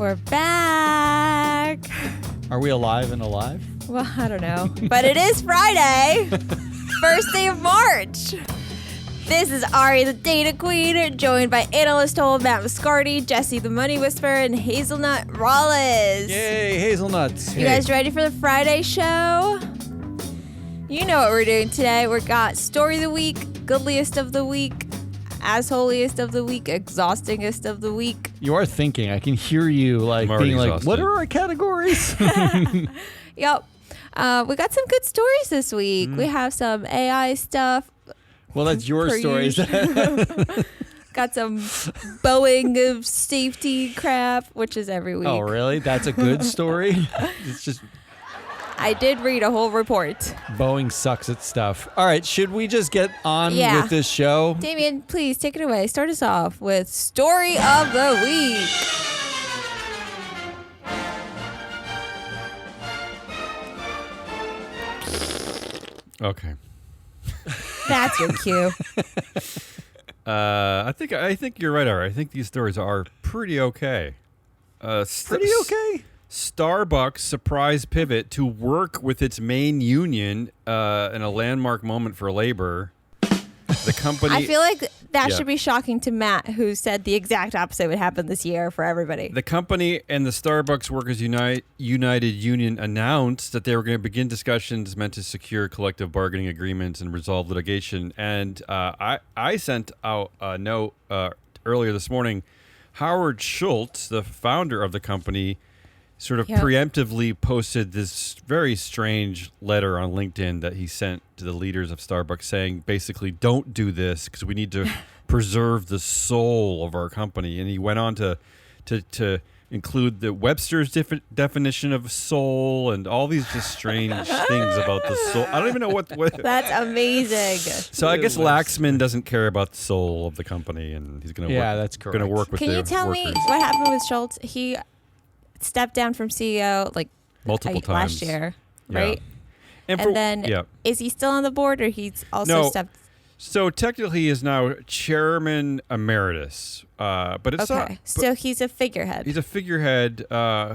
We're back. Are we alive and alive? Well, I don't know. But it is Friday, first day of March. This is Ari, the Data Queen, joined by analyst Matt Viscardi, Jesse, the Money Whisperer, and Hazelnut Rawless. Yay, hazelnuts. You guys ready for the Friday show? You know what we're doing today. We got Story of the Week, Goodliest of the Week, Assholiest of the Week, Exhaustingest of the Week. You are thinking. I can hear you being like, what are our categories? Yep. We got some good stories this week. We have some AI stuff. Well, that's your stories. Got some Boeing of safety crap, which is every week. Oh, really? That's a good story? It's just... I did read a whole report. Boeing sucks at stuff. All right, should we just get on with this show? Damien, please take it away. Start us off with Story of the Week. Okay. That's your cue. I think you're right, Ari. I think these stories are pretty okay. Pretty okay? Starbucks surprise pivot to work with its main union in a landmark moment for labor. The company. I feel like that should be shocking to Matt, who said the exact opposite would happen this year for everybody. The company and the Starbucks Workers United Union announced that they were going to begin discussions meant to secure collective bargaining agreements and resolve litigation. And I sent out a note earlier this morning. Howard Schultz, the founder of the company, sort of preemptively posted this very strange letter on LinkedIn that he sent to the leaders of Starbucks saying, basically, don't do this because we need to preserve the soul of our company. And he went on to include the Webster's definition of soul and all these just strange things about the soul. I don't even know what That's amazing. So I guess Laxman doesn't care about the soul of the company, and he's going to that's correct. Going to work with the workers. Can you tell me what happened with Schultz? He stepped down from CEO multiple times last year, right? And then is he still on the board, or he's also stepped? So technically, he is now chairman emeritus, but it's not. So he's a figurehead. He's a figurehead.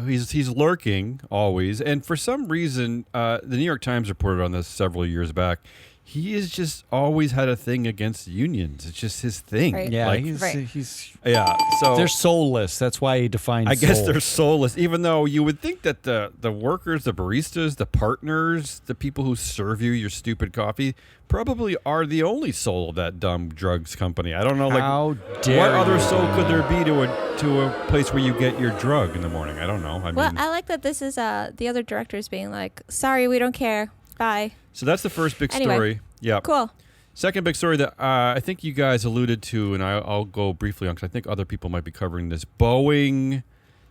He's lurking always, and for some reason, the New York Times reported on this several years back. He has just always had a thing against unions. It's just his thing. Right. Yeah, So they're soulless. That's why he defines. I guess soul. they're soulless. Even though you would think that the workers, the baristas, the partners, the people who serve you your stupid coffee, probably are the only soul of that dumb drugs company. I don't know. How dare what other you. soul could there be to a place where you get your drug in the morning? I don't know. I like that this is the other directors being like, sorry, we don't care. Bye. So that's the first big story. Yeah. Cool. Second big story that I think you guys alluded to, and I'll go briefly on because I think other people might be covering this. Boeing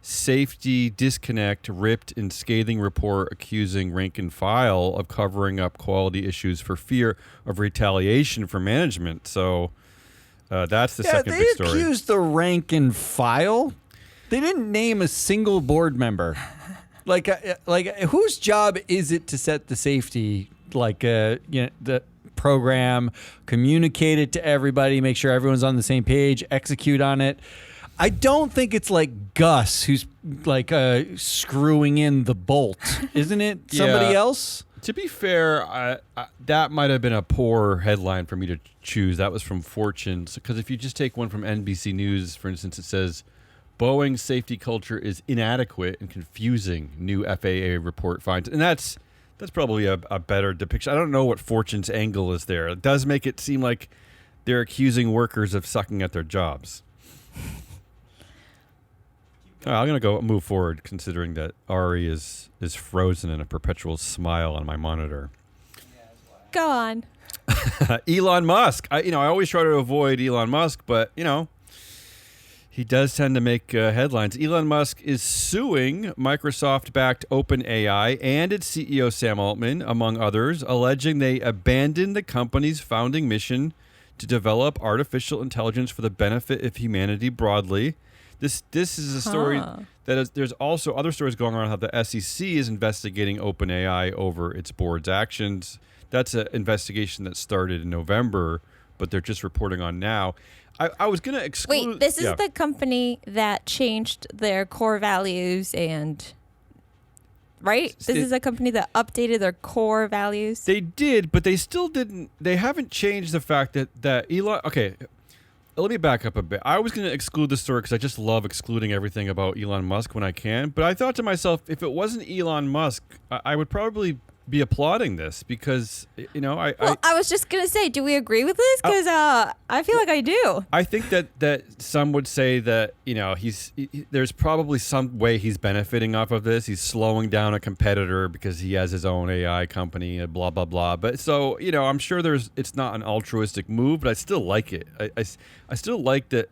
safety disconnect ripped in scathing report accusing rank and file of covering up quality issues for fear of retaliation from management. So that's the second big story. They accused the rank and file. They didn't name a single board member. Like whose job is it to set the safety, the program, communicate it to everybody, make sure everyone's on the same page, execute on it? I don't think it's like Gus who's screwing in the bolt. Isn't it somebody else? To be fair, that might have been a poor headline for me to choose. That was from Fortune. Because if you just take one from NBC News, for instance, it says, Boeing's safety culture is inadequate and confusing, new FAA report finds. And that's probably a better depiction. I don't know what Fortune's angle is there. It does make it seem like they're accusing workers of sucking at their jobs. I'm going to move forward, considering that Ari is frozen in a perpetual smile on my monitor. Go on. Elon Musk. I always try to avoid Elon Musk, but, he does tend to make headlines. Elon Musk is suing Microsoft-backed OpenAI and its CEO Sam Altman, among others, alleging they abandoned the company's founding mission to develop artificial intelligence for the benefit of humanity broadly. This is a story there's also other stories going on how the SEC is investigating OpenAI over its board's actions. That's an investigation that started in November, but but they're just reporting on now. I was going to exclude. Wait, this is the company that changed their core values right? This is a company that updated their core values. They did, but they still didn't. They haven't changed the fact that Elon. Okay, let me back up a bit. I was going to exclude the story because I just love excluding everything about Elon Musk when I can. But I thought to myself, if it wasn't Elon Musk, I would probably be applauding this because, I was just going to say, do we agree with this? Because I feel like I do. I think that some would say that, there's probably some way he's benefiting off of this. He's slowing down a competitor because he has his own AI company and blah, blah, blah. But so, I'm sure it's not an altruistic move, but I still like it. I still like that.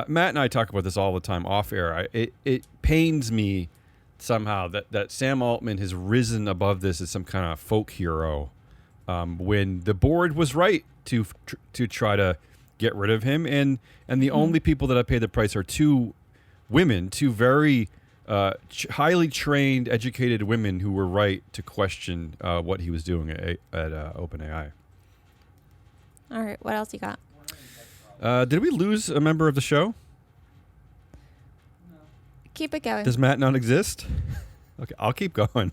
Matt and I talk about this all the time off air. It pains me somehow that Sam Altman has risen above this as some kind of folk hero when the board was right to try to get rid of him, and the only people that have paid the price are two women, two very highly trained, educated women who were right to question what he was doing at OpenAI. All right, what else you got? Did we lose a member of the show? Keep it going. Does Matt not exist? Okay, I'll keep going.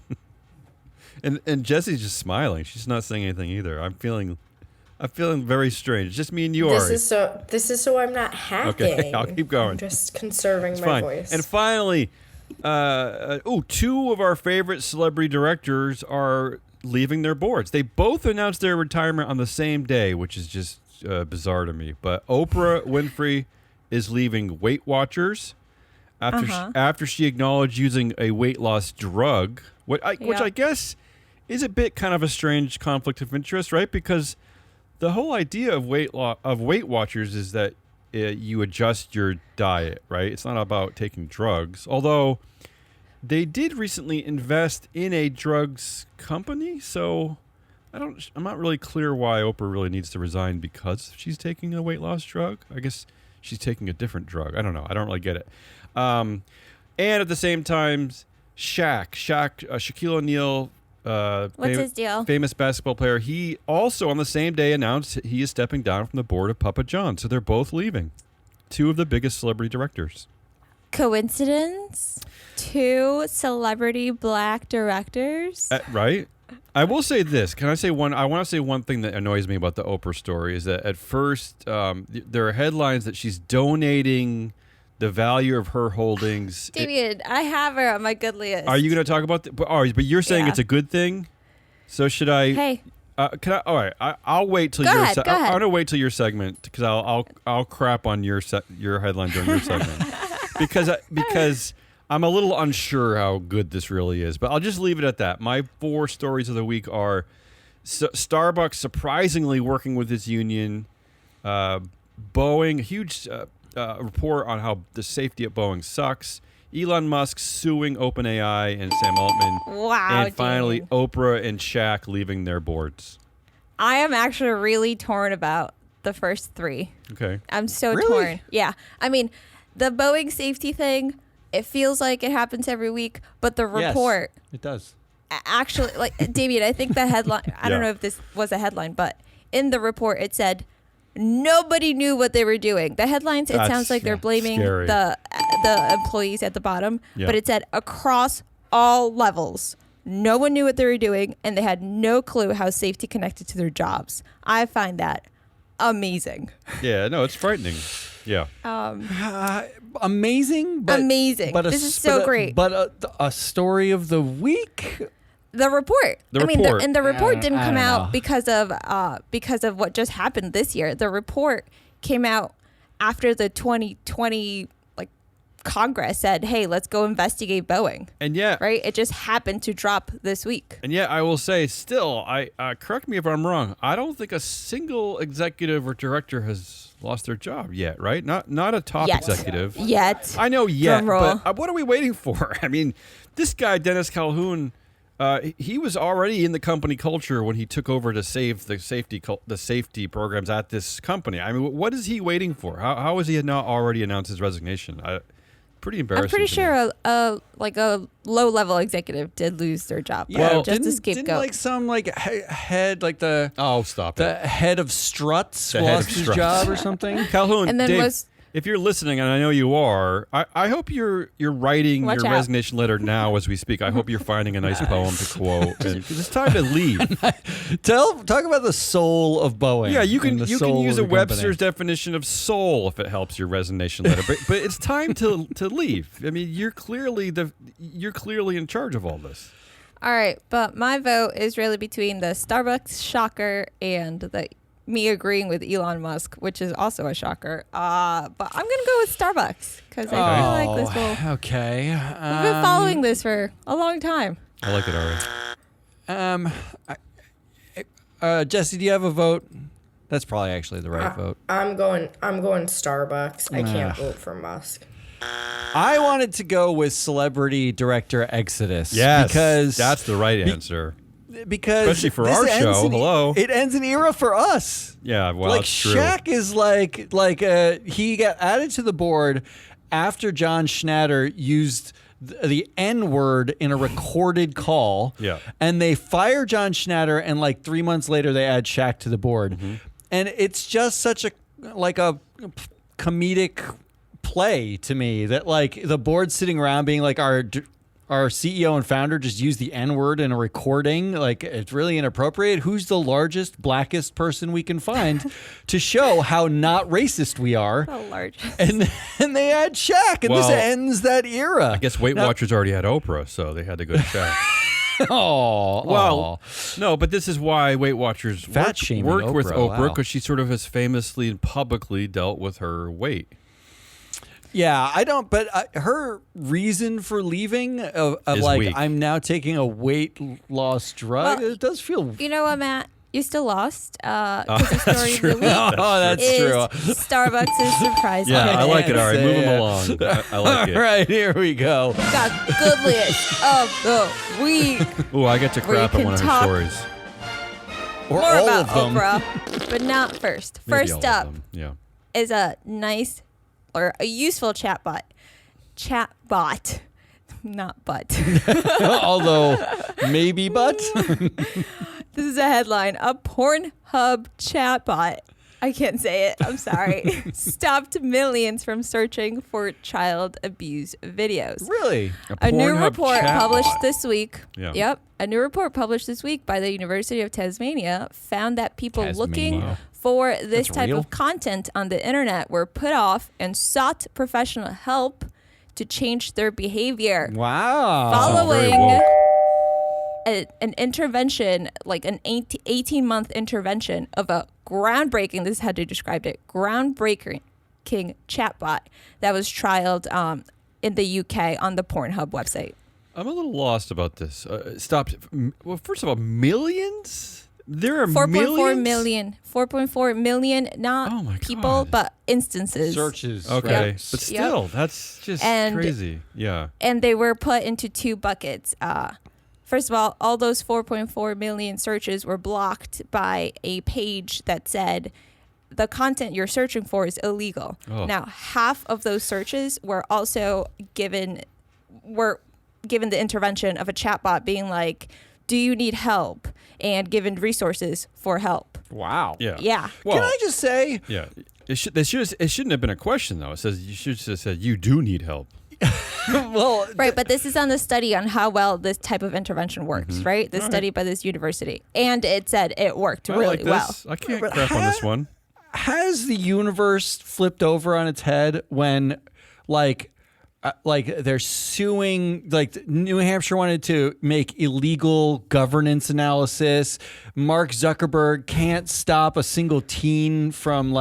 and Jessie's just smiling. She's not saying anything either. I'm feeling very strange. It's just me and you, Ari. This is so I'm not hacking. Okay, I'll keep going. I'm just conserving It's my fine. voice. And finally, two of our favorite celebrity directors are leaving their boards. They both announced their retirement on the same day, which is just bizarre to me. But Oprah Winfrey is leaving Weight Watchers after she acknowledged using a weight loss drug, which I guess is a bit kind of a strange conflict of interest, right? Because the whole idea of Weight Watchers is that you adjust your diet, right? It's not about taking drugs. Although they did recently invest in a drugs company, so I'm not really clear why Oprah really needs to resign because she's taking a weight loss drug. I guess she's taking a different drug. I don't know. I don't really get it. And at the same time, Shaquille O'Neal, what's his deal? Famous basketball player. He also on the same day announced he is stepping down from the board of Papa John. So they're both leaving. Two of the biggest celebrity directors. Coincidence? Two celebrity black directors? Right? I will say this. Can I say one? I want to say one thing that annoys me about the Oprah story is that at first there are headlines that she's donating the value of her holdings. David, I have her on my good list. Are you going to talk about but you're saying it's a good thing? So should I? Hey. Can I? All right. I'll wait till Go your. ahead, go ahead. I'm going to wait till your segment because I'll crap on your headline during your segment because I'm a little unsure how good this really is. But I'll just leave it at that. My 4 stories of the week are Starbucks surprisingly working with its union, Boeing, huge report on how the safety at Boeing sucks, Elon Musk suing OpenAI and Sam Altman. Wow. And finally, Oprah and Shaq leaving their boards. I am actually really torn about the first 3. Okay. I'm so Really? torn. Yeah. I mean, the Boeing safety thing, it feels like it happens every week, but the report Yes, it does. actually, like, Damien, I think the headline, I don't know if this was a headline, but in the report it said nobody knew what they were doing. The headlines, it sounds like they're blaming scary. the employees at the bottom, Yeah. but it said across all levels, no one knew what they were doing, and they had no clue how safety connected to their jobs. I find that amazing. Yeah, no, it's frightening. Yeah. Amazing. Amazing. This is so great. But a story of the week. The report. The I mean, report. and the report I didn't come don't out know. because of what just happened this year. The report came out after the 2020 Congress said, "Hey, let's go investigate Boeing." And yeah, Right? It just happened to drop this week. And yet, I will say, still, I correct me if I'm wrong. I don't think a single executive or director has lost their job yet. Right? Not a top Yet. executive. Yet. I know yet, Drum roll. but what are we waiting for? I mean, this guy Dennis Calhoun, he was already in the company culture when he took over to save the safety programs at this company. I mean, what is he waiting for? How has he not already announced his resignation? pretty embarrassing. I'm pretty to me. sure a low-level executive did lose their job. Yeah, Well, just a didn't scapegoat. like some like head like the Oh, stop the it. head of struts The head lost of his Struts. job or something. Calhoun, And then Dave, was- if you're listening, and I know you are, I hope you're writing Watch your out. resignation letter now as we speak. I hope you're finding a nice poem to quote. And it's time to leave. Talk about the soul of Boeing. Yeah, you and can the soul use of a the company. Webster's definition of soul if it helps your resignation letter. But it's time to leave. I mean, you're clearly in charge of all this. All right, but my vote is really between the Starbucks shocker and me agreeing with Elon Musk, which is also a shocker. But I'm gonna go with Starbucks because I feel like this will. Okay. We've been following this for a long time. I like it, Ari. Jesse, do you have a vote? That's probably actually the right vote. I'm going Starbucks. I can't vote for Musk. I wanted to go with celebrity director Exodus. Yes, because that's the right answer. Because Especially for this our ends show. Hello. It ends an era for us. Yeah, well, like that's true. Shaq is he got added to the board after John Schnatter used the N-word in a recorded call. Yeah. And they fire John Schnatter, and like 3 months later they add Shaq to the board. Mm-hmm. And it's just such a comedic play to me that like the board's sitting around being like our CEO and founder just used the N-word in a recording. Like, it's really inappropriate. Who's the largest, blackest person we can find to show how not racist we are? The largest. And they add Shaq, and this Well, ends that era. I guess Weight Watchers already had Oprah, so they had to go to Shaq. Oh, Well, no, but this is why Weight Watchers Fat-shaming worked with Oprah, Oprah wow. because she sort of has famously and publicly dealt with her weight. yeah. I don't. But her reason for leaving of Is like weak. I'm now taking a weight loss drug. Well, it does feel. You know what, Matt? You still lost. Because the story of the week Oh, that's is true. Starbucks' surprise. Yeah, I like it, Ari. Say Move them it. along. I like it. All right, here we go. Got good list of the week. Ooh, I get to Where you crap on can one of her talk- stories. Or More all about of them. Oprah, but not first. Maybe First all of up them. Yeah. is a nice or a useful chatbot. Chatbot, not butt. Although maybe, but This is a headline. A Pornhub chatbot. I can't say it. I'm sorry. Stopped millions from searching for child abuse videos. really, A new Pornhub report chatbot. published this week. Yeah. Yep. A new report published this week by the University of Tasmania found that people looking Tasmania. for this That's type real? of content on the internet were put off and sought professional help to change their behavior. wow. Very Following woke. an intervention, like an 18-month intervention of a groundbreaking, this is how they described it, groundbreaking chatbot that was trialed in the UK on the Pornhub website. I'm a little lost about this. Stopped. Well, first of all, millions? There are 4.4 millions? 4.4 million, not Oh my people, God. but instances. Searches. Okay, right? but still, that's just And- crazy. Yeah. And they were put into two buckets. First of all those 4.4 million searches were blocked by a page that said the content you're searching for is illegal. Oh. Now, half of those searches were also given the intervention of a chatbot being like, do you need help? And given resources for help. Wow. Yeah. Yeah. Well, Can I just say, yeah. It shouldn't have been a question, though. It says you should have said, you do need help. well, Right, but this is on the study on how well this type of intervention works, Mm-hmm. right? This study by this university. And it said it worked I really like well. this. I can't But crap on this one. has the universe flipped over on its head when, like they're suing, like New Hampshire wanted to make illegal governance analysis. Mark Zuckerberg can't stop a single teen from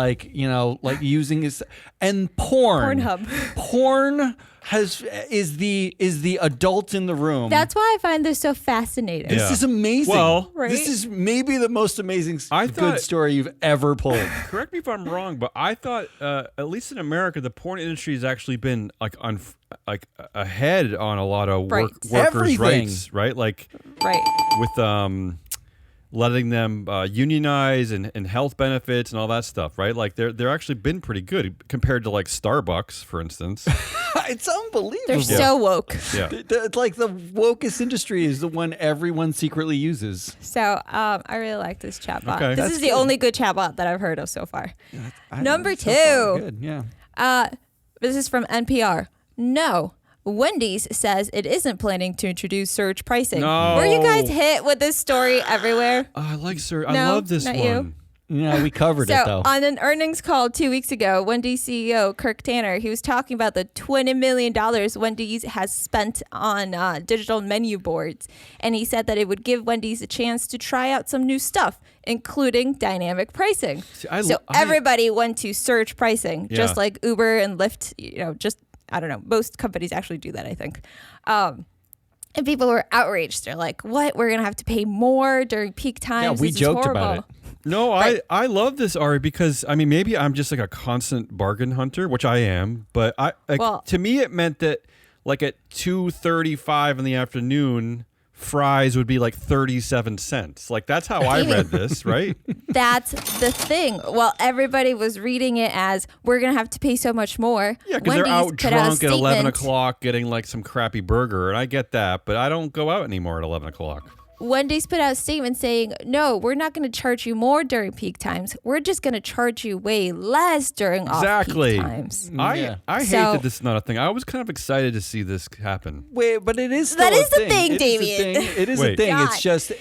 using his, and Pornhub. Porn is the adult in the room. That's why I find this so fascinating. This Yeah. is amazing. Well- Right? This is maybe the most amazing I good thought- story you've ever pulled. Correct me if I'm wrong, but I thought, at least in America, the porn industry has actually been ahead on a lot of Right. workers' Everything. rights, right? Like Right. with letting them unionize and health benefits and all that stuff, right? Like they're actually been pretty good compared to like Starbucks, for instance. It's unbelievable. They're so woke. Yeah. It's like the wokest industry is the one everyone secretly uses. So I really like this chatbot. Okay. This That's is the good. only good chatbot that I've heard of so far. I- Number so far, 2. Good, yeah. This is from NPR. No. Wendy's says it isn't planning to introduce surge pricing. No. Were you guys hit with this story everywhere? I like Sir. I No, love this not one. you. Yeah, we covered it So though. on an earnings call 2 weeks ago, Wendy's CEO Kirk Tanner, he was talking about the $20 million Wendy's has spent on digital menu boards. And he said that it would give Wendy's a chance to try out some new stuff, including dynamic pricing. Everybody went to surge pricing, just Yeah. like Uber and Lyft, I don't know, most companies actually do that, I think. And people were outraged. They're like, what? We're going to have to pay more during peak times? Yeah, we This is joked horrible. about it. No, Right. I love this, Ari, because I mean maybe I'm just like a constant bargain hunter, which I am, but to me it meant that like at 2:35 in the afternoon, fries would be like 37 cents. Like that's how I read this, right? That's the thing. Well, everybody was reading it as we're going to have to pay so much more. Yeah, because they're out put out a drunk at 11 statement. o'clock getting like some crappy burger, and I get that, but I don't go out anymore at 11 o'clock. Wendy's put out a statement saying, no, we're not going to charge you more during peak times. We're just going to charge you way less during Exactly. off-peak times. Yeah. I hate So- that this is not a thing. I was kind of excited to see this happen. Wait, but it is still That is a the thing. thing, It is a Damien. thing. It is a Wait. thing. God.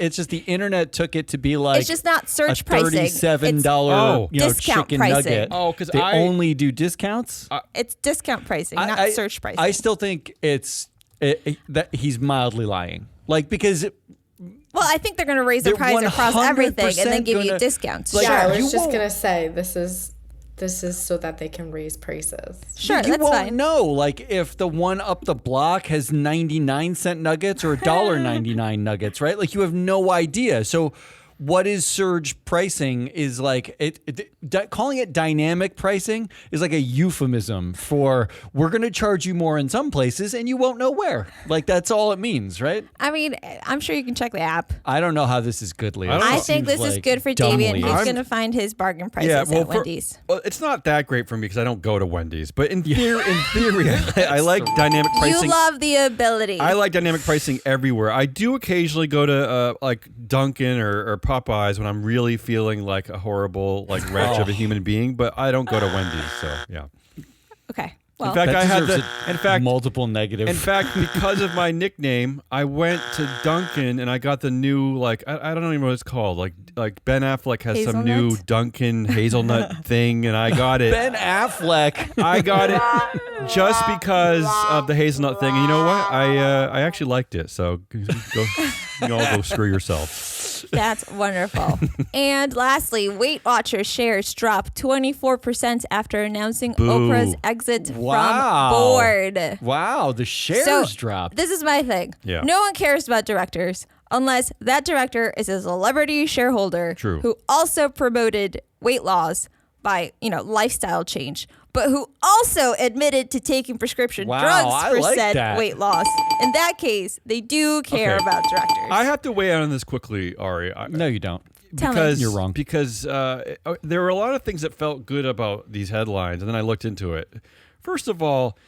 It's just the internet took it to be like It's just not surge a pricing. $37 It's discount chicken pricing. nugget. Oh, 'cause they I- only do discounts. It's discount pricing, not surge pricing. I still think that he's mildly lying. Like because well, I think they're going to raise the They're price across everything and then 100% give you gonna- discounts. like, Yeah, I Sure. you was just won't- gonna say this is so that they can raise prices. Sure, you that's won't fine. know, like if the one up the block has 99-cent nuggets or $1.99 nuggets, right? Like you have no idea. So what is surge pricing is like calling it dynamic pricing is like a euphemism for we're going to charge you more in some places and you won't know where. Like that's all it means, right? I mean, I'm sure you can check the app. I don't know how this is good, Leah. I don't I know. think this is good for dumbly. Damien. He's I'm- going to find his bargain prices at Wendy's. Well, it's not that great for me because I don't go to Wendy's. But in theory, I like dynamic pricing. You love the ability. I like dynamic pricing everywhere. I do occasionally go to like Dunkin' or Popeyes when I'm really feeling like a horrible like wretch of a human being. But I don't go to Wendy's. So yeah. Okay. Well, In fact, That I had deserves the. In fact, multiple negative. In fact, because of my nickname, I went to Dunkin' and I got the new like I don't even know what it's called. Like Ben Affleck has some new Hazelnut? Dunkin' hazelnut thing, and I got it. Ben Affleck. I got it just because of the hazelnut thing. And you know what? I actually liked it. So go, you all go screw yourself. that's wonderful. And lastly, Weight Watchers shares dropped 24% after announcing Boo. Oprah's exit Wow. from board. Wow, the shares So dropped. this is my thing. Yeah. No one cares about directors unless that director is a celebrity shareholder True. who also promoted weight loss by, lifestyle change, but who also admitted to taking prescription Wow, drugs I for like said that. weight loss. In that case, they do care Okay. about directors. I have to weigh in on this quickly, Ari. No, you don't. Tell me. because You're wrong. Because there were a lot of things that felt good about these headlines, and then I looked into it. First of all,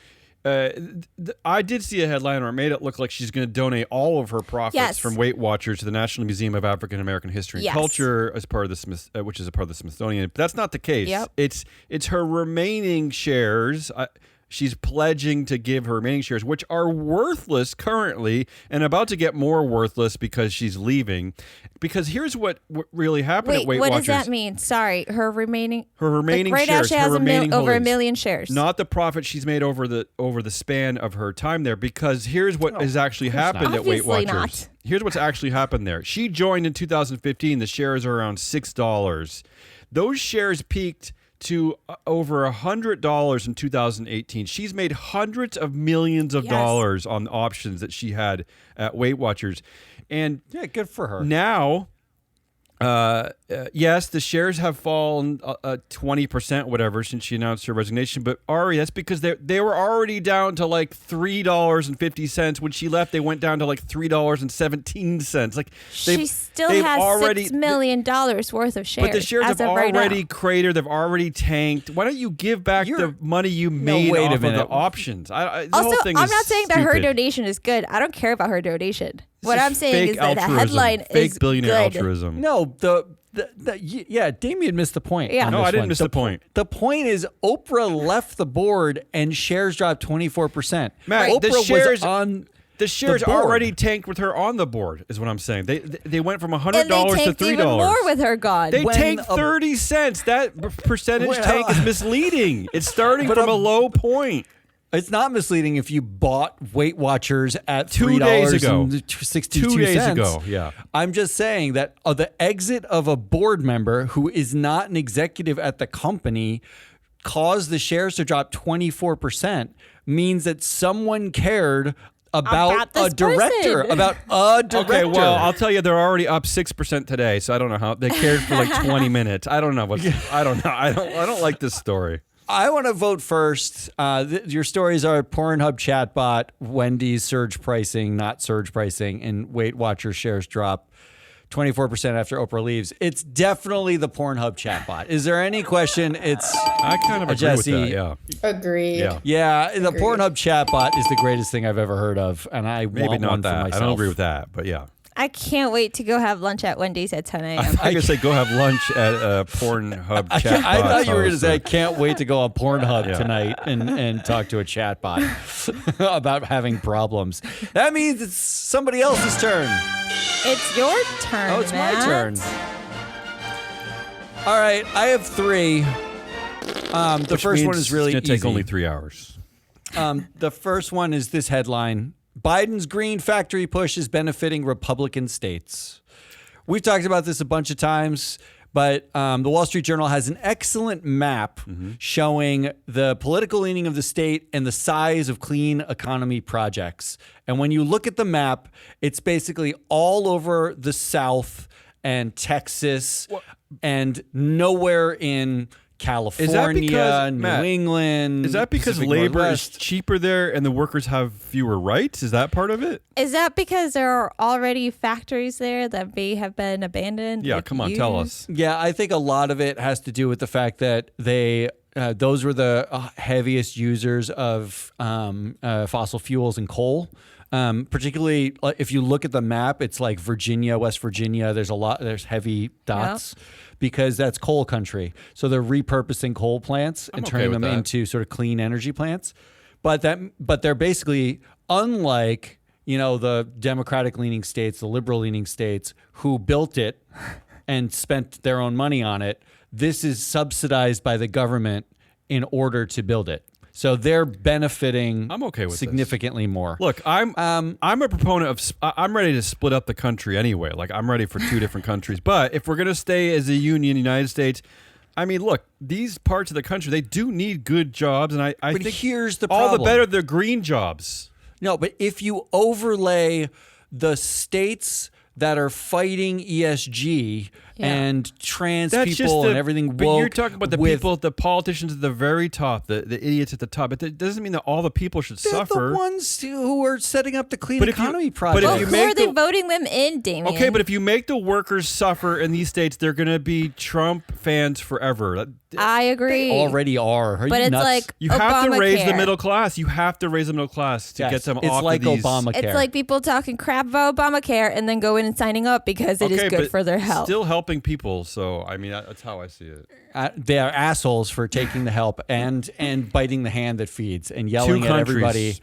I did see a headline where it made it look like she's going to donate all of her profits Yes. from Weight Watchers to the National Museum of African American History and Yes. Culture as part of the which is a part of the Smithsonian. But that's not the case. Yep. It's her remaining shares. She's pledging to give her remaining shares, which are worthless currently and about to get more worthless because she's leaving. Because here's what really happened Wait, at Weight what Watchers. does that mean? Sorry, her remaining Right now shares, she her has remaining over a holdings. million shares. Not the profit she's made over the span of her time there, because here's what has actually happened at Weight Obviously Watchers. not. Here's what's actually happened there. She joined in 2015. The shares are around $6. Those shares peaked to over $100 in 2018. She's made hundreds of millions of Yes. dollars on options that she had at Weight Watchers, and Yeah, good for her. now Yes, the shares have fallen 20%, whatever, since she announced her resignation. But Ari, that's because they were already down to like $3.50 when she left. They went down to like $3.17. Like she still has $6 million worth of shares. But the shares have already cratered. They've already tanked. Why don't you give back the money you made off of the options? The whole thing I'm is not saying that her stupid. donation is good. I don't care about her donation. What This I'm saying is that the altruism. headline fake is billionaire good. altruism. No, Damien missed the point. Yeah. on No, this I didn't one. miss the point. The point is Oprah left the board and shares dropped 24%. Matt, Oprah the shares was on the shares board. already tanked with her on the board, is what I'm saying. They went from $100 And they to tanked $3. even more with her gone. They When tanked a- 30 cents. That percentage tank is misleading. It's starting But from a low point. It's not misleading if you bought Weight Watchers at 2 days ago. $3.62. 2 days ago, yeah. I'm just saying that the exit of a board member who is not an executive at the company caused the shares to drop 24% means that someone cared about this a director. person. About a director. Okay, well, I'll tell you, they're already up 6% today, so I don't know how they cared for like 20 minutes. I don't know I don't know. I don't like this story. I want to vote first. Your stories are Pornhub chatbot, Wendy's surge pricing, not surge pricing, and Weight Watchers shares drop 24% after Oprah leaves. It's definitely the Pornhub chatbot. Is there any question? It's I kind of agree Jesse. with that, yeah. Agreed. Yeah. Yeah, the Agreed. Pornhub chatbot is the greatest thing I've ever heard of, and I Maybe want not one that. for myself. I don't agree with that, but yeah. I can't wait to go have lunch at Wendy's at 10 a.m. I could say go have lunch at Pornhub chat. I thought you were going to say, I host. can't wait to go on Pornhub Yeah. tonight and talk to a chatbot about having problems. That means it's somebody else's turn. It's your turn. Oh, it's Matt. my turn. All right, I have three. The Which first one means is really it's gonna take easy. only 3 hours. The first one is this headline: Biden's green factory push is benefiting Republican states. We've talked about this a bunch of times, but the Wall Street Journal has an excellent map showing the political leaning of the state and the size of clean economy projects. And when you look at the map, it's basically all over the South and Texas and nowhere in California, New Matt, England. Is that because Pacific labor Northwest. is cheaper there and the workers have fewer rights? Is that part of it? Is that because there are already factories there that may have been abandoned? Yeah, with come on, tell unions? us. Yeah, I think a lot of it has to do with the fact that those were the heaviest users of fossil fuels and coal. Particularly if you look at the map, it's like Virginia, West Virginia. There's heavy dots because that's coal country. So they're repurposing coal plants and okay turning with them that. into sort of clean energy plants. But they're basically unlike, the Democratic leaning states, the liberal leaning states who built it and spent their own money on it. This is subsidized by the government in order to build it. So they're benefiting I'm okay with this. significantly more. Look, I'm a proponent of. I'm ready to split up the country anyway. Like I'm ready for 2 different countries. But if we're gonna stay as a union, United States, I mean, look, these parts of the country they do need good jobs, and I But think here's the all the problem. better they're green jobs. No, but if you overlay the states that are fighting ESG and trans That's people just and everything woke, But you're talking about the with, people, the politicians at the very top, the idiots at the top. It doesn't mean that all the people should they're suffer. the ones who are setting up the clean But if you- economy but project. if Well, you who make are they the- voting them in, Damien? Okay, but if you make the workers suffer in these states, they're going to be Trump fans forever. I agree. already are. Are But you it's nuts? like You have to raise the Obamacare. middle class. You have to raise the middle class to Yes, get them it's off like of these. Obamacare. It's like people talking crap about Obamacare and then going and signing up because it is good but for their health. Still helping people. So I mean, that's how I see it. They are assholes for taking the help and biting the hand that feeds and 2 yelling at countries. everybody.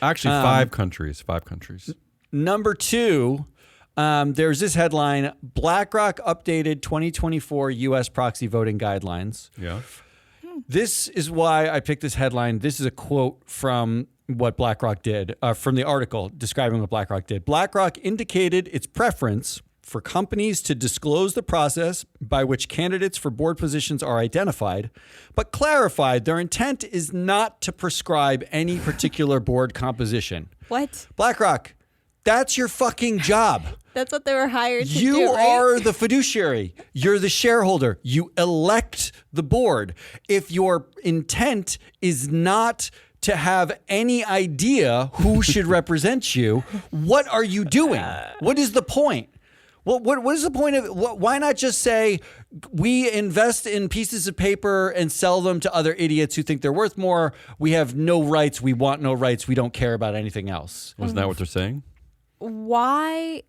Actually, 5 countries. 5 countries. Number 2, there's this headline: BlackRock updated 2024 U.S. proxy voting guidelines. Yeah. This is why I picked this headline. This is a quote from what BlackRock did, from the article describing what BlackRock did. BlackRock indicated its preference for companies to disclose the process by which candidates for board positions are identified, but clarified their intent is not to prescribe any particular board composition. What? BlackRock, That's your fucking job. That's what they were hired to You do, right? are the fiduciary. You're the shareholder. You elect the board. If your intent is not to have any idea who should represent you, what are you doing? What is the point? What is the point of it? Why not just say we invest in pieces of paper and sell them to other idiots who think they're worth more? We have no rights. We want no rights. We don't care about anything else. Wasn't that what they're saying? Why?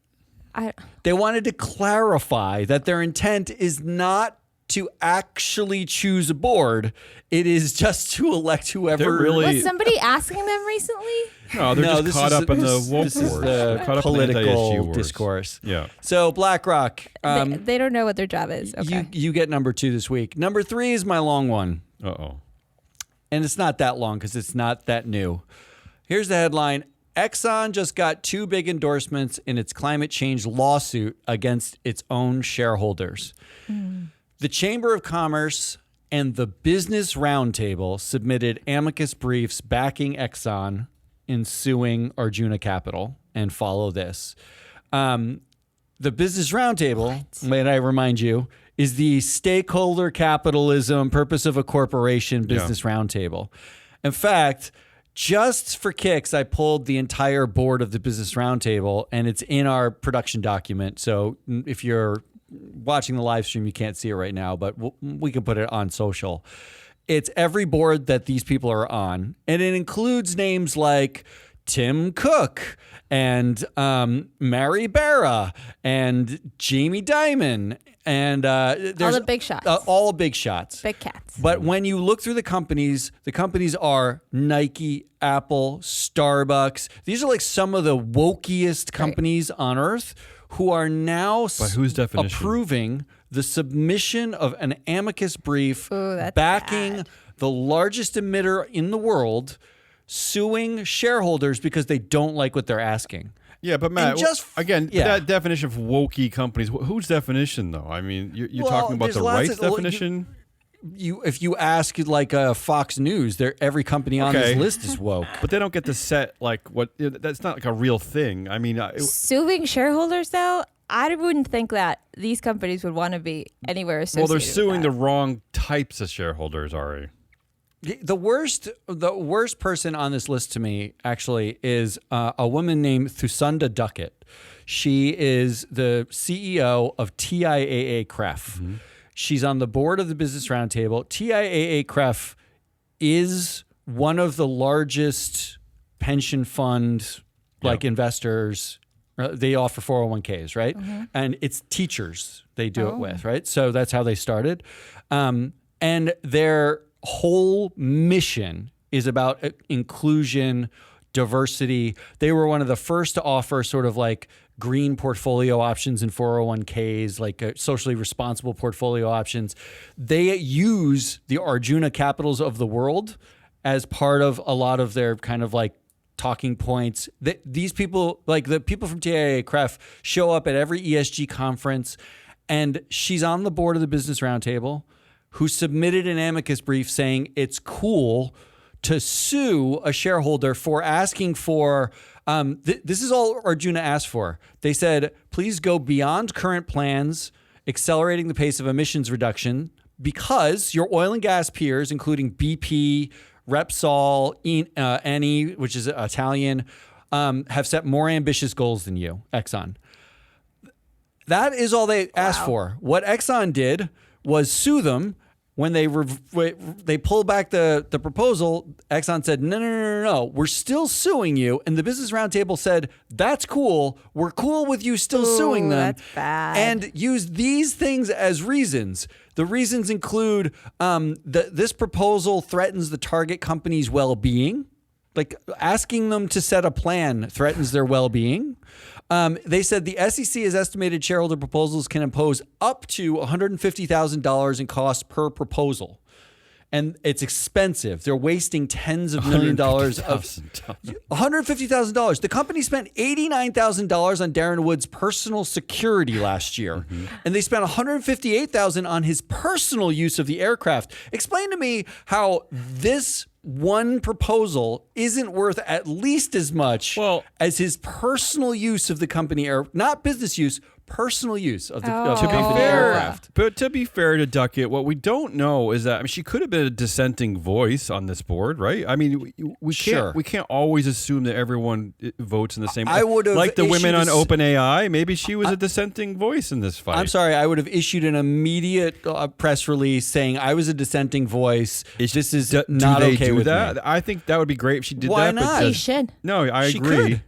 They wanted to clarify that their intent is not to actually choose a board. It is just to elect whoever. They're really- Was somebody asking them recently? No, they're just caught up in the woke this is wars. the They're caught up in the anti-issue political wars. discourse. Yeah. So BlackRock, They don't know what their job is. Okay. you get number 2 this week. Number 3 is my long one. Uh-oh. And it's not that long because it's not that new. Here's the headline. Exxon just got 2 big endorsements in its climate change lawsuit against its own shareholders. The Chamber of Commerce and the Business Roundtable submitted amicus briefs backing Exxon in suing Arjuna Capital. And follow this. The Business Roundtable, may I remind you, is the stakeholder capitalism, purpose of a corporation business roundtable. In fact, just for kicks, I pulled the entire board of the Business Roundtable, and it's in our production document. So if you're watching the live stream, you can't see it right now, but we can put it on social. It's every board that these people are on, and it includes names like Tim Cook and Mary Barra and Jamie Dimon and there's All the big shots. all big shots. Big cats. But when you look through the companies are Nike, Apple, Starbucks. These are like some of the wokiest companies on earth who are now By whose definition? approving the submission of an amicus brief Ooh, that's backing bad. the largest emitter in the world, suing shareholders because they don't like what they're asking. Yeah, but Matt, And just- again, yeah. that definition of wokey companies, whose definition, though? I mean, you're Well, talking about there's the lots rights of- well, definition? If you ask like Fox News, every company on Okay. this list is woke. But they don't get to set, like, what, that's not like a real thing. I mean, Suing shareholders, though, I wouldn't think that these companies would want to be anywhere associated well, they're with suing that. the wrong types of shareholders, Ari. The worst person on this list to me actually is a woman named Thusunda Duckett. She is the CEO of TIAA-CREF. She's on the board of the Business Roundtable. TIAA-CREF is one of the largest pension fund investors. They offer 401ks, right? And it's teachers they do it with, right? So that's how they started. And their whole mission is about inclusion, diversity. They were one of the first to offer sort of like green portfolio options in 401ks, like socially responsible portfolio options. They use the Arjuna capitals of the world as part of a lot of their kind of like talking points. These people, like the people from TIAA-CREF, show up at every ESG conference, and she's on the board of the Business Roundtable, who submitted an amicus brief saying it's cool to sue a shareholder for asking for, this is all Arjuna asked for. They said, please go beyond current plans, accelerating the pace of emissions reduction, because your oil and gas peers, including BP, Repsol, Eni, which is Italian, have set more ambitious goals than you, Exxon. That is all they asked for. What Exxon did was sue them. When they pulled back the proposal, Exxon said, no, we're still suing you. And the Business Roundtable said, that's cool. We're cool with you still suing them. That's bad. And use these things as reasons. The reasons include this proposal threatens the target company's well-being. Like asking them to set a plan threatens their well-being. They said the SEC has estimated shareholder proposals can impose up to $150,000 in costs per proposal. And it's expensive. They're wasting tens of millions of dollars. $150,000. The company spent $89,000 on Darren Wood's personal security last year. And they spent $158,000 on his personal use of the aircraft. Explain to me how this one proposal isn't worth at least as much as his personal use of the company air, not business use, personal use of the company aircraft. But to be fair to Duckett, what we don't know is that she could have been a dissenting voice on this board, right? I mean, we can't always assume that everyone votes in the same way. I would have like the women on OpenAI. Maybe she was a dissenting voice in this fight. I'm sorry. I would have issued an immediate press release saying I was a dissenting voice. This is not okay with that. me. I think that would be great if she did Why that. not? She should. No, I She agree. could.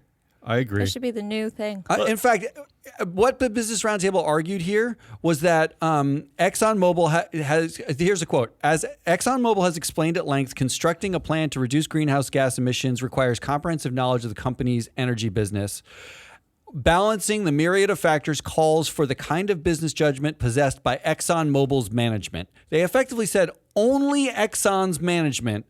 I agree. That should be the new thing. In fact, what the Business Roundtable argued here was that ExxonMobil has, here's a quote, as ExxonMobil has explained at length, constructing a plan to reduce greenhouse gas emissions requires comprehensive knowledge of the company's energy business. Balancing the myriad of factors calls for the kind of business judgment possessed by ExxonMobil's management. They effectively said only Exxon's management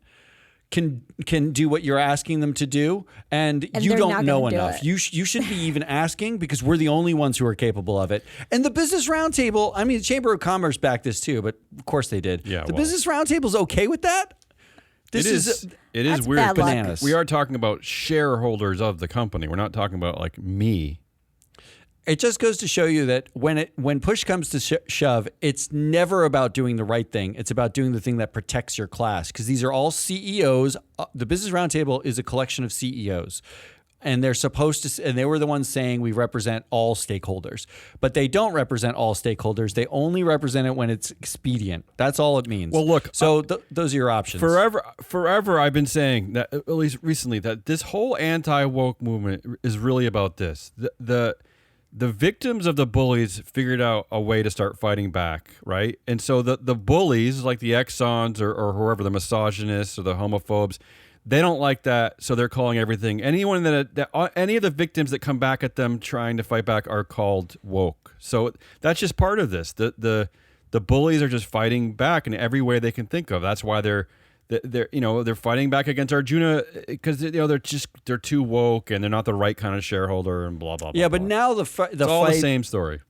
can do what you're asking them to do, and you don't know enough. You should be even asking because we're the only ones who are capable of it. And the Business Roundtable, I mean, the Chamber of Commerce backed this too, but of course they did. Yeah, Business Roundtable's okay with that? It is That's weird. bad luck. Bananas. We are talking about shareholders of the company. We're not talking about like me. It just goes to show you that when push comes to shove, it's never about doing the right thing. It's about doing the thing that protects your class. Because these are all CEOs. The Business Roundtable is a collection of CEOs. And they're supposed to, and they were the ones saying we represent all stakeholders. But they don't represent all stakeholders. They only represent it when it's expedient. That's all it means. Well, look. So those are your options. Forever, I've been saying that, at least recently, that this whole anti-woke movement is really about this. The victims of the bullies figured out a way to start fighting back, right? And so the bullies, like the Exxons or whoever, the misogynists or the homophobes, they don't like that, so they're calling everything. Anyone any of the victims that come back at them trying to fight back are called woke. So that's just part of this. The bullies are just fighting back in every way they can think of. That's why they're fighting back against Arjuna because they're too woke and they're not the right kind of shareholder and blah blah blah. Yeah, but blah. now the it's all fight, the same story.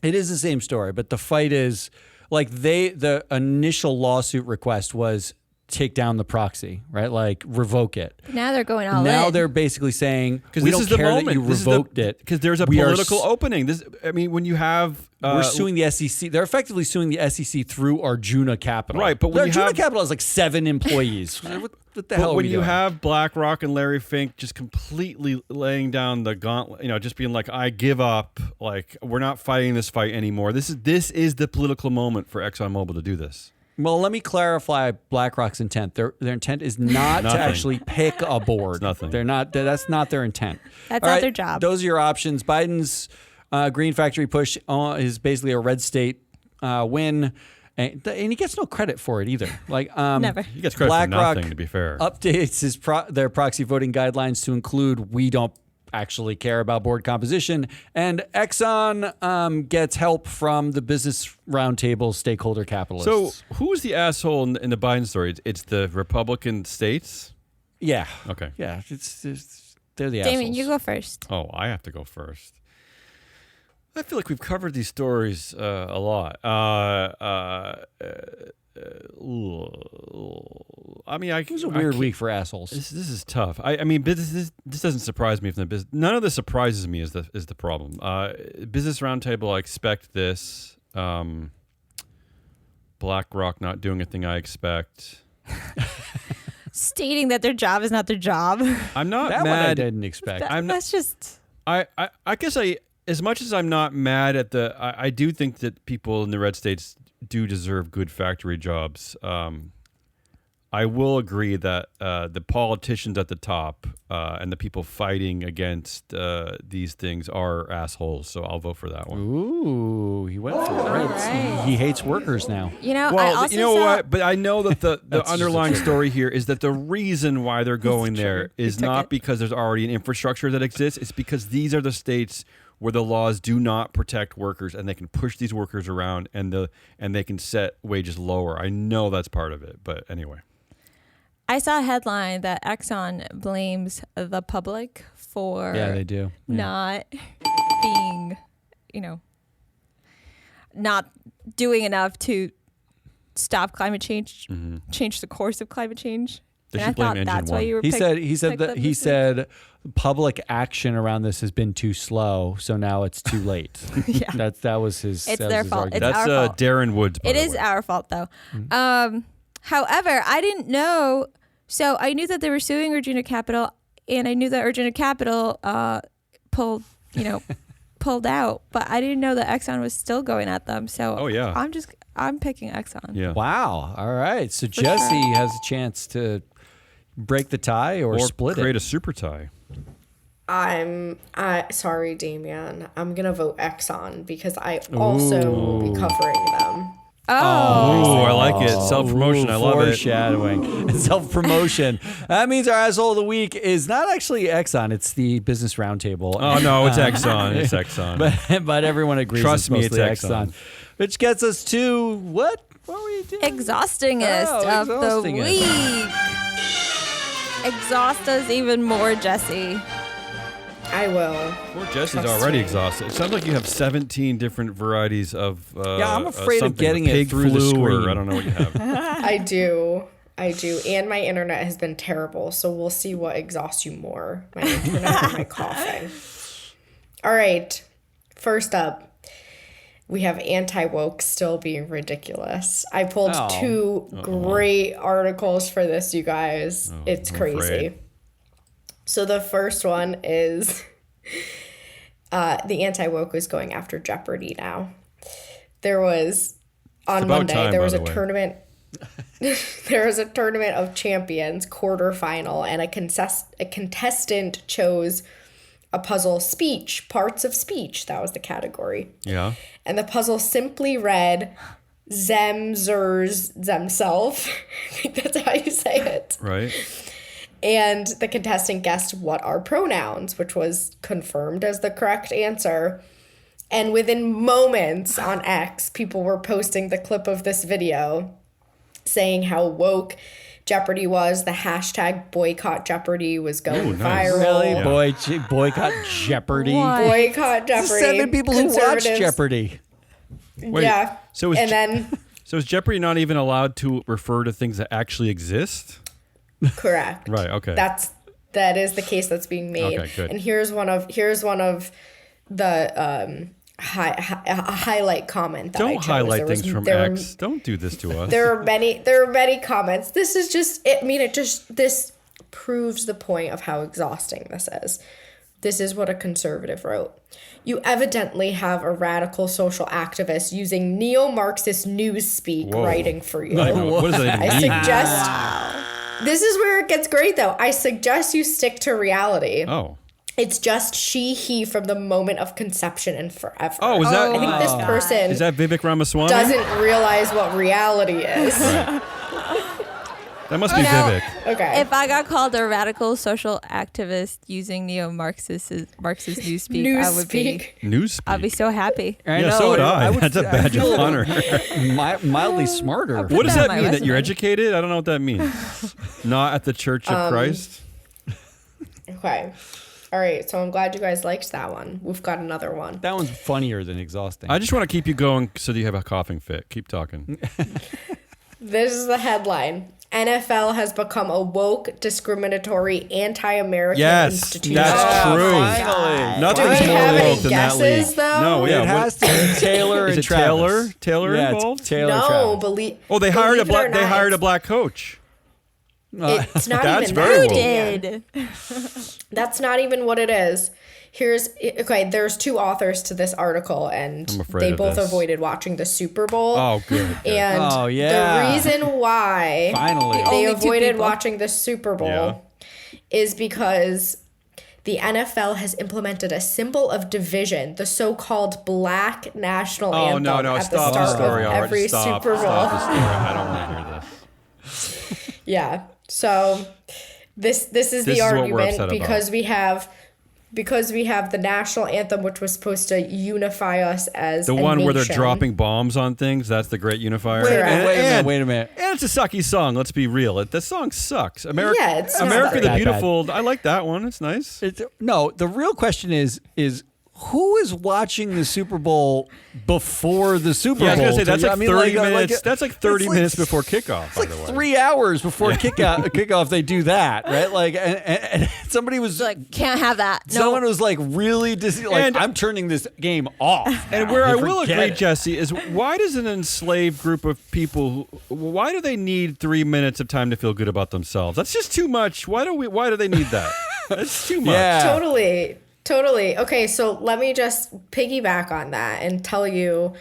It is the same story, but the fight is like the initial lawsuit request was take down the proxy, right? Like revoke it. Now they're going all in. Now they're basically saying we this don't is the care moment. that you revoked it because there's a political opening. When you have we're suing the SEC. They're effectively suing the SEC through Arjuna Capital. Right, but when Arjuna Capital has like 7 employees. What the hell? But are when we you doing? have BlackRock and Larry Fink just completely laying down the gauntlet, just being like, I give up. Like we're not fighting this fight anymore. This is the political moment for ExxonMobil to do this. Well, let me clarify BlackRock's intent. Their intent is not to actually pick a board. It's nothing. They're not. That's not their intent. That's All not right, their job. Those are your options. Biden's green factory push is basically a red state win, and he gets no credit for it either. Like Never. He gets credit BlackRock for nothing, to be fair. Updates their proxy voting guidelines to include we don't actually care about board composition, and Exxon gets help from the Business Roundtable stakeholder capitalists. So who's the asshole in the Biden story? It's the Republican states? Yeah. Okay. Yeah, they're the Damien, assholes. you go first. Oh, I have to go first. I feel like we've covered these stories a lot. It was a weird week for assholes. This is tough. I mean, this doesn't surprise me from the business. None of this surprises me is the problem. Business Roundtable, I expect this. BlackRock not doing a thing I expect. Stating that their job is not their job. I'm not that mad. one I didn't expect. That's just. I guess as much as I'm not mad at I do think that people in the red states do deserve good factory jobs. I will agree that the politicians at the top and the people fighting against these things are assholes. So I'll vote for that one. Ooh, he went for it. right. He hates workers now. I Well, also you know saw, what? But I know that the underlying story here is that the reason why they're going there is took not it. because there's already an infrastructure that exists. It's because these are the states where the laws do not protect workers, and they can push these workers around, and they can set wages lower. I know that's part of it, but anyway. I saw a headline that Exxon blames the public for Yeah, they do. Yeah. not being, not doing enough to stop climate change, change the course of climate change. They And should I blame thought engine that's one. why you were He said picked them he this week. said public action around this has been too slow, so now it's too late. Yeah. That was his. It's that was their his fault. argument. It's That's our fault. Darren Woods. By It the is way. our fault, though. However, I didn't know. So I knew that they were suing Regina Capital, and I knew that Regina Capital pulled out, but I didn't know that Exxon was still going at them. So Oh, yeah. I'm picking Exxon. Yeah. Wow. All right. So Jesse has a chance to break the tie or split create it. a super tie. Sorry, Damien. I'm gonna vote Exxon because I also will be covering them. Oh, Oh, I like it. Self-promotion. I love it. Foreshadowing. Self-promotion. That means our asshole of the week is not actually Exxon. It's the Business Roundtable. Oh, no, it's Exxon. It's Exxon. But everyone agrees Trust it's me, it's mostly Exxon. Which gets us to what? What were you doing? exhaustingest of the exhaustingest. week. Exhaust us even more, Jesse. I will. Poor Jesse's Trust already me. exhausted. It sounds like you have 17 different varieties of Yeah, I'm afraid of something, getting pig it through the flu, screen. or I don't know what you have. I do. And my internet has been terrible, so we'll see what exhausts you more. My internet or my coughing. All right. First up, we have anti-woke still being ridiculous. I pulled Oh. two great articles for this, you guys. It's I'm crazy. afraid. So the first one is the anti-woke is going after Jeopardy now. There was, on about Monday, time, there by was a the way. tournament. There was a tournament of champions quarterfinal, and a contestant chose a puzzle speech, parts of speech. That was the category. Yeah. And the puzzle simply read Zemzers Zemself. I think that's how you say it. Right. And the contestant guessed what are pronouns, which was confirmed as the correct answer. And within moments on X, people were posting the clip of this video saying how woke Jeopardy was. The hashtag boycott Jeopardy was going Ooh, nice. viral. Really? Yeah. Boycott Jeopardy? What? Boycott There's Jeopardy. 7 people who watch Conservatives- Jeopardy. Wait, Yeah. so is and Je- then, So is Jeopardy not even allowed to refer to things that actually exist? correct. Right. Okay. That is the case that's being made. Okay, good. And here's one of the highlight comment that I Don't chose. highlight There was- things from there were- X. Don't do this to us. There are many comments. This is just this proves the point of how exhausting this is. This is what a conservative wrote. You evidently have a radical social activist using neo-Marxist newspeak Whoa. writing for you. I know. What does that even I mean? suggest this is where it gets great though. I suggest you stick to reality. Oh. It's just she, he from the moment of conception and forever. Oh, is that? I think this person Is that Vivek Ramaswamy? doesn't realize what reality is. That must be Now- Vivek. Okay. If I got called a radical social activist using neo-Marxist newspeak, I would be. Newspeak. Newspeak. I'd be so happy. I Yeah, know, so would I. would- That's a badge of feel honor. mildly smarter. What does that that on my mean? That you're resume. educated? I don't know what that means. Not at the Church of Christ? Okay. All right. So I'm glad you guys liked that one. We've got another one. That one's funnier than exhausting. I just want to keep you going so that you have a coughing fit. Keep talking. This is the headline. NFL has become a woke, discriminatory, anti-American Yes, institution. that's true. Finally. Do Nothing's we more have any woke than that guesses, league. though? No, It yeah. has to be Taylor Is and it Travis. Taylor Yeah, involved? it's Taylor and No, Travis. believe. Oh, they hired a believe it or black. They not, hired a it's- black coach. It's not That's even very that. woke. Did. That's not even what it is. There's two authors to this article, and I'm afraid they of both this. avoided watching the Super Bowl. Oh, good. And Oh, yeah. the reason why Finally. they Only two avoided people. watching the Super Bowl is because the NFL has implemented a symbol of division, the so-called Black national Oh anthem no! at Stop the the start story of already. every Stop. Super Bowl. Stop the story. I don't want to hear this. Yeah. So this is This the is what we're argument upset because we have the national anthem, which was supposed to unify us as The a one where they're nation. dropping bombs on things. That's the great unifier. Wait a minute, wait a minute. And it's a sucky song. Let's be real. The song sucks. America. Yeah, it's not America that the bad. Beautiful. I like that one. It's nice. No, the real question is who is watching the Super Bowl before the Super Yeah, I was Bowl? gonna say that's like 30 minutes. like- that's like 30 it's minutes before kickoff. It's by like the way. 3 hours before kickoff. They do that, right? Like, and somebody was Like, can't have that. No. someone was like really And- I'm turning this game off. And now. where I will Forget agree, it. Jesse, is why does an enslaved group of people? Why do they need 3 minutes of time to feel good about themselves? That's just too much. Why do they need that? That's too much. Yeah. Totally. Okay, so let me just piggyback on that and tell you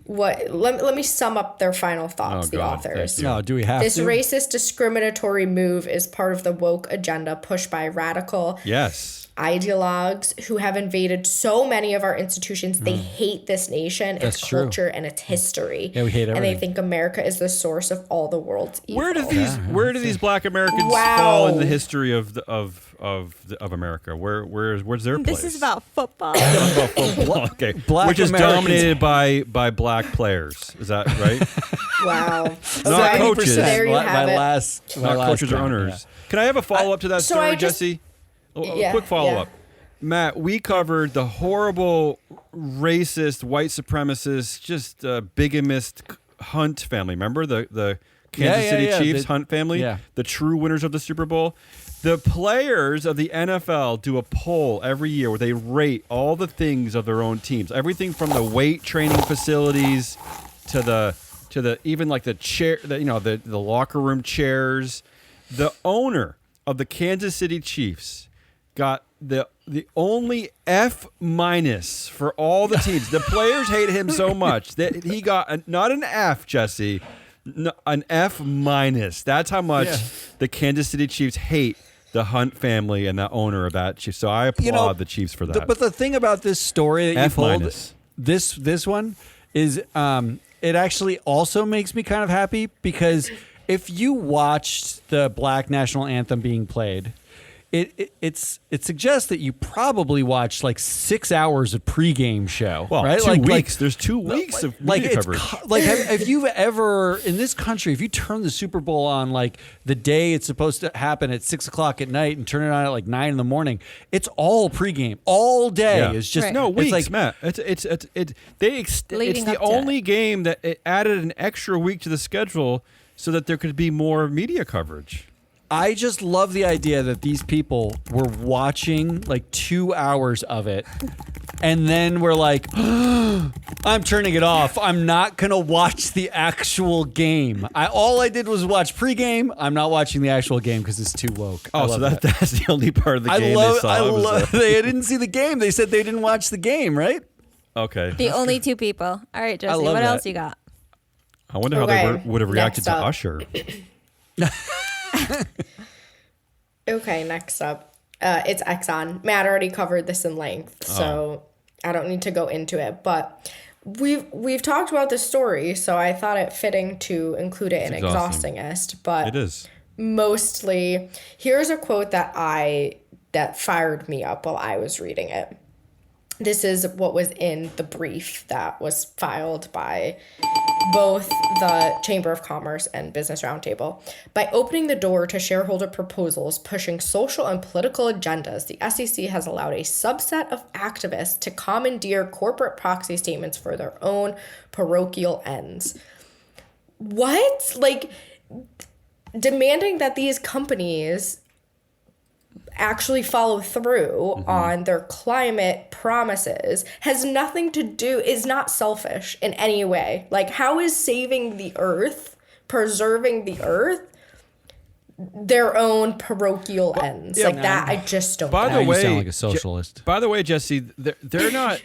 let me sum up their final thoughts, Oh, the God, authors. thank you. No, do we have This to? racist discriminatory move is part of the woke agenda pushed by radical Yes. ideologues who have invaded so many of our institutions. They hate this nation, That's its true. culture, and its history. Yeah, we hate And they everything. think America is the source of all the world's evil. Where do these Black Americans Wow. fall in the history of America? Where's their place? This is about football. okay, Black which is Americans- dominated by black players. Is that right? Wow. Not coaches. So there you my have it. last, my Not last coaches or count, owners. Can I have a follow up to that so story, I just- Jesse? A Yeah, quick follow up. yeah. Matt, we covered the horrible, racist, white supremacist, just bigamist Hunt family. Remember the Kansas City Chiefs Hunt family? yeah. The true winners of the Super Bowl. The players of the NFL do a poll every year where they rate all the things of their own teams. Everything from the weight training facilities to the even like the chair, the locker room chairs. The owner of the Kansas City Chiefs got the only F- for all the teams. The players hate him so much that he got not an F, Jesse, an F-. That's how much the Kansas City Chiefs hate the Hunt family and the owner of that Chiefs. So I applaud the Chiefs for that. But the thing about this story that you F-. pulled, this one is it actually also makes me kind of happy because if you watched the Black National Anthem being played, it suggests that you probably watched like 6 hours of pregame show. well, right? 2 weeks. There's 2 weeks of media it's coverage. if you've ever in this country, if you turn the Super Bowl on like the day it's supposed to happen at 6 o'clock at night and turn it on at like 9 in the morning, it's all pregame all day. Yeah. It's just Right. No, it's weeks, like, Matt. It's Leading the up to only game that it added an extra week to the schedule so that there could be more media coverage. I just love the idea that these people were watching like 2 hours of it. And then we're like, I'm turning it off. I'm not going to watch the actual game. All I did was watch pregame. I'm not watching the actual game because it's too woke. I Oh, so love that's the only part of the I game love, they saw. I was love, the- they didn't see the game. They said they didn't watch the game, right? okay. The only two people. All right, Jesse, love what that. else you got? I wonder how they Okay, would have reacted next to up. Usher. Okay, next up. It's Exxon. Matt already covered this in length, so I don't need to go into it. But we've talked about this story, so I thought it fitting to include it in exhausting. Exhaustingest. But It is. mostly, here's a quote that fired me up while I was reading it. This is what was in the brief that was filed by both the Chamber of Commerce and Business Roundtable. By opening the door to shareholder proposals pushing social and political agendas, the SEC has allowed a subset of activists to commandeer corporate proxy statements for their own parochial ends. What? Like, demanding that these companies actually follow through on their climate promises has nothing to do, is not selfish in any way. Like, how is saving the earth, preserving the earth, their own parochial ends? Like, that I just don't By get. the Now way, you sound like a socialist. By the way, Jesse, they're not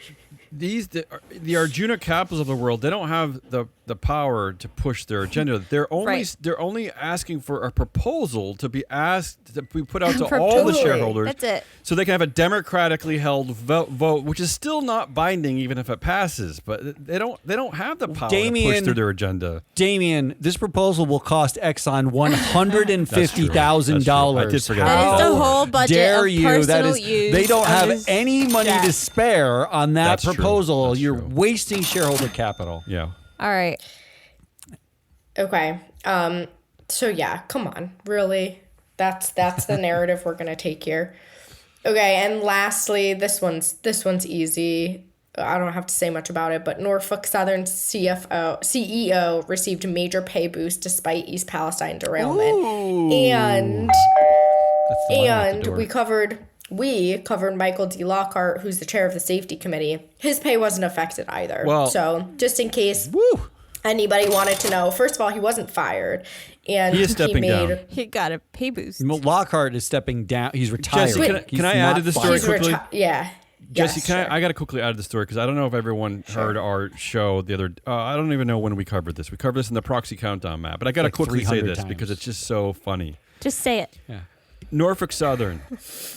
the Arjuna capitals of the world. They don't have the power to push their agenda. They're only asking for a proposal to be asked to be put out to all the Totally. shareholders. That's it. So they can have a democratically held vote, which is still not binding, even if it passes. But they don't have the power to push Damien- through their agenda. Damien, this proposal will cost Exxon $150,000. That's true. I did forget That about is that. the whole budget dare of you? That personal is, use. they don't of have his any money debt. to spare on that That's true. proposal. That's You're true. wasting shareholder capital. Yeah. All right. Okay. So yeah, come on. Really? That's the narrative we're going to take here. Okay, and lastly, this one's easy. I don't have to say much about it, but Norfolk Southern CEO received a major pay boost despite East Palestine derailment. Ooh. And That's the money at the door. we covered Michael D. Lockhart, who's the chair of the safety committee. His pay wasn't affected either. Well- so just in case Woo. anybody wanted to know, first of all, he wasn't fired, and He is stepping down. He got a pay boost. Lockhart is stepping down. He's retired. Jesse, can I add to the story He's quickly? yeah. Jesse, Yes, sure. I got to quickly add to the story because I don't know if everyone heard our show the other. I don't even know when we covered this. We covered this in the proxy countdown map, but I got to Like quickly say 300 this times. because it's just so funny. Just say it. Norfolk Southern,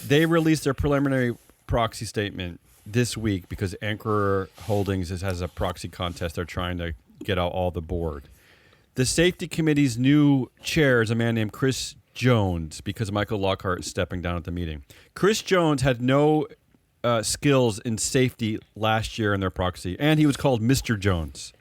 they released their preliminary proxy statement this week because Anchor Holdings has a proxy contest. They're trying to get out all the board. The safety committee's new chair is a man named Chris Jones because Michael Lockhart is stepping down at the meeting. Chris Jones had no skills in safety last year in their proxy, and he was called Mr. Jones.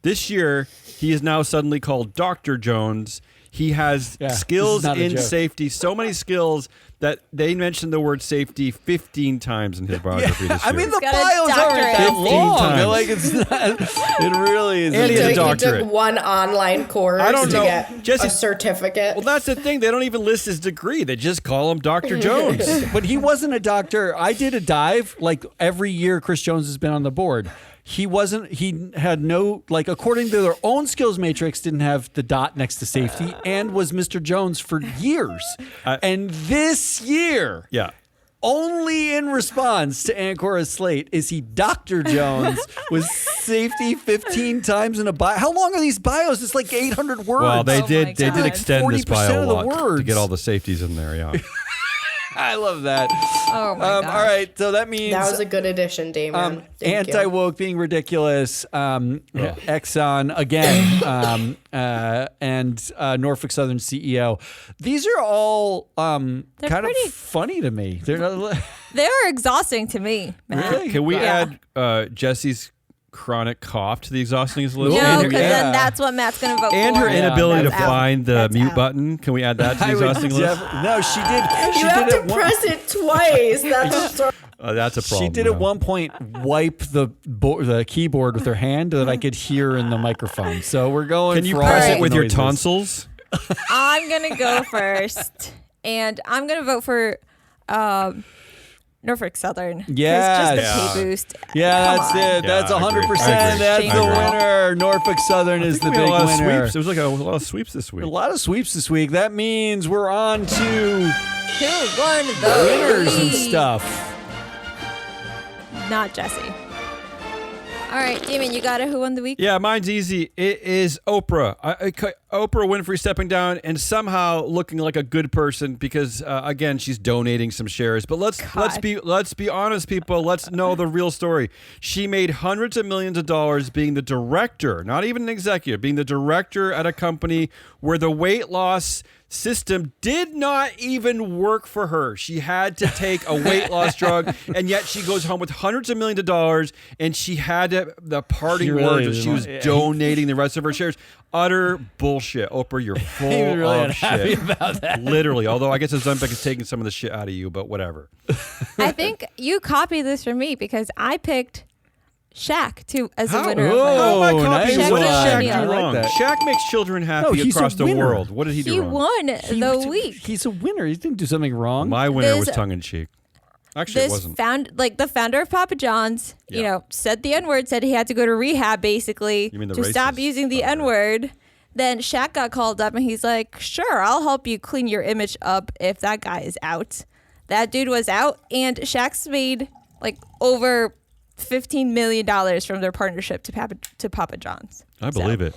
This year, he is now suddenly called Dr. Jones. He has Yeah, skills this is not a in joke. safety, so many skills that they mentioned the word safety 15 times in his biography this I year. mean, the got a bio's aren't doctorate. that 15 long. times. Like, it's not, it really is. And he has a He doctorate. took one online course I don't to know. get Jesse- a certificate. Well, that's the thing. They don't even list his degree. They just call him Dr. Jones. But he wasn't a doctor. I did a dive. Like every year, Chris Jones has been on the board. He wasn't. He had no, like, according to their own skills matrix, didn't have the dot next to safety, and was Mr. Jones for years. And this year, Yeah. only in response to Ancora's slate is he Dr. Jones with safety 15 times in a bio. How long are these bios? It's like 800 words. Well, they Oh did. my They did God. extend this 40% bio a of the lot to words. get all the safeties in there. Yeah. I love that. Oh my god. All right, so that means That was a good addition, Damon. Thank you. anti-woke being ridiculous, Exxon again, and Norfolk Southern CEO. These are all kind of pretty- funny to me. They're not, They are exhausting to me, man. Really? Can we Yeah. add Jesse's chronic cough to the exhausting list? No, Yeah. because then that's what Matt's gonna vote And for. her inability to That's out. find the That's mute out. button. Can we add that to the I would exhausting list? no, she did. She You have did to at one, press it twice. That's so- That's a problem. She did at one point wipe the keyboard with her hand so that I could hear in the microphone. So we're going. Can you for press all it with your noises. tonsils? I'm gonna go first, and I'm gonna vote for Norfolk Southern. 'Cause Yes. just the pay boost. Yeah, Come that's on. it. That's I agree. 100%. I agree. That's I the agree. winner. Norfolk Southern is the We had big a lot of winner. sweeps. There was like a lot of sweeps this week. A lot of sweeps this week. That means we're on to Who won the winners and week? stuff. Not Jesse. All right, Damon, you got it. Who won the week? Yeah, mine's easy. It is Oprah. Oprah Winfrey stepping down and somehow looking like a good person because again she's donating some shares. But let's be honest, people. Let's know the real story. She made hundreds of millions of dollars being the director, not even an executive, being the director at a company where the weight loss system did not even work for her. She had to take a weight loss drug, and yet she goes home with hundreds of millions of dollars, and she had the parting She really words that is she was one- donating the rest of her shares. Utter bullshit. Oprah, you're full He was really of unhappy shit. about that. Literally. Although I guess Ozempic is taking some of the shit out of you, but whatever. I think you copied this from me because I picked Shaq as a How? winner. Whoa. How am I copying? nice What did one. Shaq Yeah, I do like wrong? that. Shaq makes children happy he's a across the winner. world. What did he do He wrong? won the week. He's a winner. He didn't do something wrong. My winner was This- tongue in cheek. Actually, it This wasn't. the founder of Papa John's, Yeah. said the N-word, said he had to go to rehab basically You mean the to stop racist using the founder. N-word. Then Shaq got called up and he's like, sure, I'll help you clean your image up if that guy is out. That dude was out, and Shaq's made like over $15 million from their partnership to Papa John's. I believe it.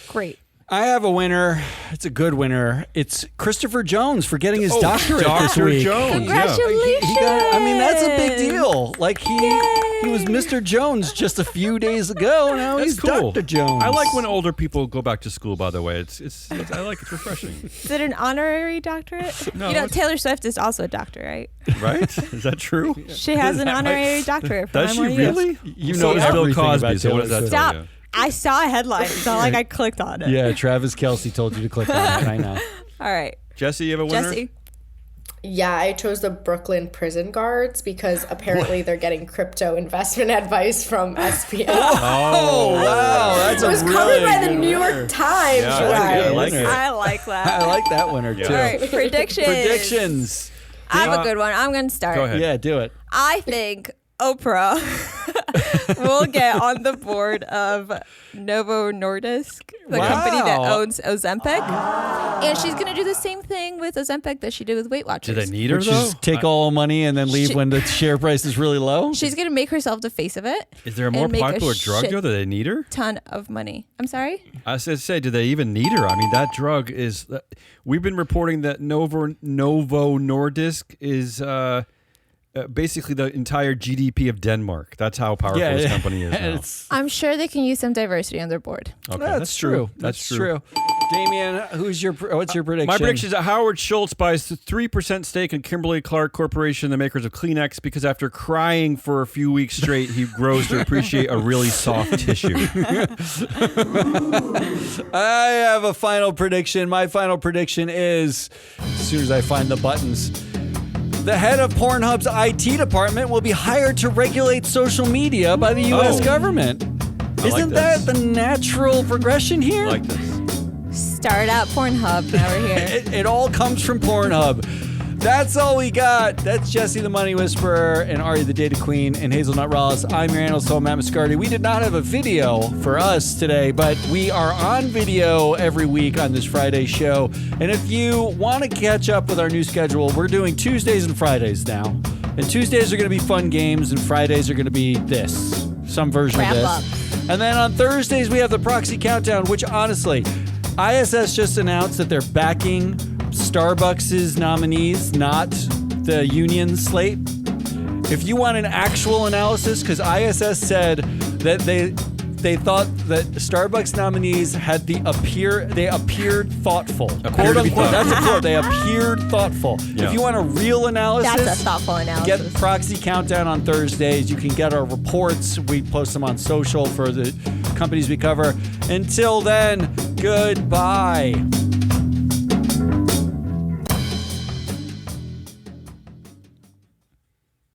Great. I have a winner. It's a good winner. It's Christopher Jones for getting his doctorate this Dr. week. Jones. Congratulations. He got, I mean, that's a big deal. Like he was Mr. Jones just a few days ago. Now That's he's cool. Dr. Jones. I like when older people go back to school. By the way, I like it's refreshing. Is it an honorary doctorate? No, Taylor Swift is also a doctor, right? Right? Is that true? She has an honorary doctorate from Does she NYU. really? You So know does Bill everything Cosby. about So what Taylor does that Swift. tell Stop. you? I saw a headline. It's not like I clicked on it. Yeah, Travis Kelce told you to click on it. I know. All right. Jesse, you have a winner? Jesse. Yeah, I chose the Brooklyn prison guards because apparently they're getting crypto investment advice from SPF. Oh, wow. That's It was a covered really by the good New winner. York Times, Yeah, you that's guys. good. I like it. I like that. I like that winner, too. All right, predictions. Predictions. I have a good one. I'm going to start. Go ahead. Yeah, do it. I think Oprah will get on the board of Novo Nordisk, the company that Wow. owns Ozempic. And she's going to do the same thing with Ozempic that she did with Weight Watchers. Do they need her, Which though? is take all the money and then leave She- when the share price is really low? She's going to make herself the face of it. Is there a more and make popular drug, shit though? Do they need her? ton of money. I'm sorry? I was going to say, do they even need her? I mean, that drug is... we've been reporting that Novo Nordisk is basically the entire GDP of Denmark. That's how powerful this company is now. I'm sure they can use some diversity on their board. Okay, That's true. That's true. Damien, what's your prediction? My prediction is that Howard Schultz buys 3% stake in Kimberly-Clark Corporation, the makers of Kleenex, because after crying for a few weeks straight, he grows to appreciate a really soft tissue. I have a final prediction. My final prediction is, as soon as I find the buttons, the head of Pornhub's IT department will be hired to regulate social media by the U.S. Oh. government. I like Isn't that this. the natural progression here? I like this. Start out Pornhub. Now we're here. It all comes from Pornhub. That's all we got. That's Jesse the Money Whisperer and Ari the Data Queen and Hazelnut Ross. I'm your analyst, Matt Mascardi. We did not have a video for us today, but we are on video every week on this Friday show. And if you want to catch up with our new schedule, we're doing Tuesdays and Fridays now. And Tuesdays are going to be fun games, and Fridays are going to be this, some version Wrap of this. up. And then on Thursdays, we have the Proxy Countdown, which honestly, ISS just announced that they're backing Starbucks' nominees, not the union slate. If you want an actual analysis, because ISS said that they thought that Starbucks nominees had they appeared thoughtful. Appeared Quote to be unquote. thoughtful. That's a quote. They appeared thoughtful. Yeah. If you want a real analysis, That's a thoughtful analysis. get Proxy Countdown on Thursdays. You can get our reports. We post them on social for the companies we cover. Until then, goodbye.